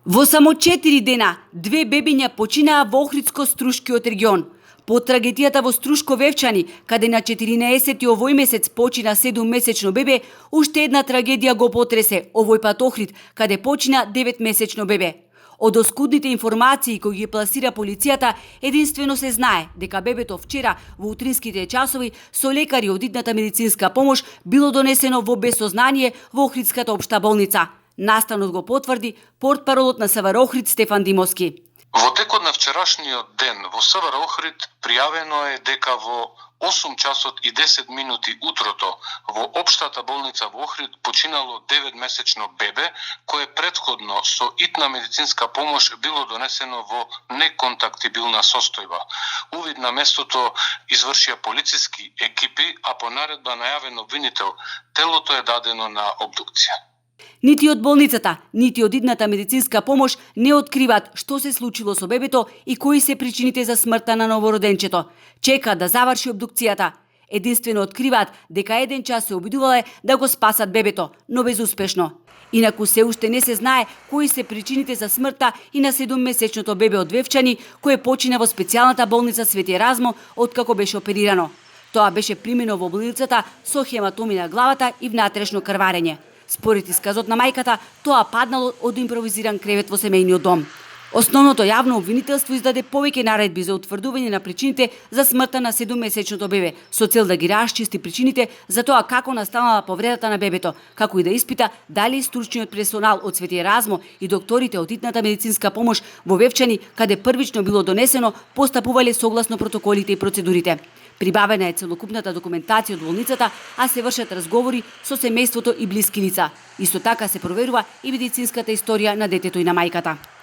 Во само 4 дена, 2 бебиња починаа во Охридско-Струшкиот регион. По трагедијата во Струшко-Вевчани, каде на 14 овој месец почина 7-месечно бебе, уште една трагедија го потресе, овој пат Охрид, каде почина 9-месечно бебе. Од оскудните информации кои ги пласира полицијата, единствено се знае дека бебето вчера во утринските часови со лекари од итната медицинска помош било донесено во безсознание во Охридската општа болница. Настанот го потврди портпаролот на СВР Охрид Стефан Димовски. Во текот на вчерашниот ден во СВР Охрид пријавено е дека во 8 часот и 10 минути утрото во општата болница во Охрид починало 9-месечно бебе кое претходно со итна медицинска помош било донесено во неконтактибилна состојба. Увид на местото извршија полициски екипи, а по наредба најавен обвинител, телото е дадено на обдукција. Нити од болницата, нити од идната медицинска помош не откриваат што се случило со бебето и кои се причините за смртта на новороденчето. Чека да заврши обдукцијата. Единствено откриваат дека еден час се обидувале да го спасат бебето, но безуспешно. Инаку се уште не се знае кои се причините за смртта и на 7-месечното бебе од Вевчани, кое почина во специјалната болница Свети Еразмо откако беше оперирано. Тоа беше примено во болницата со хематоми на главата и внатрешно крварење. Според исказот на мајката, тоа паднало од импровизиран кревет во семејниот дом. Основното јавно обвинителство издаде повеќе наредби за утврдување на причините за смртта на 7-месечното бебе, со цел да ги расчисти причините за тоа како настанала повредата на бебето, како и да испита дали стручниот персонал од Свети Еразмо и докторите од итната медицинска помош во Вевчани, каде првично било донесено, постапувале согласно протоколите и процедурите. Прибавена е целокупната документација од болницата, а се вршат разговори со семејството и блиски лица. Исто така се проверува и медицинската историја на детето и на мајката.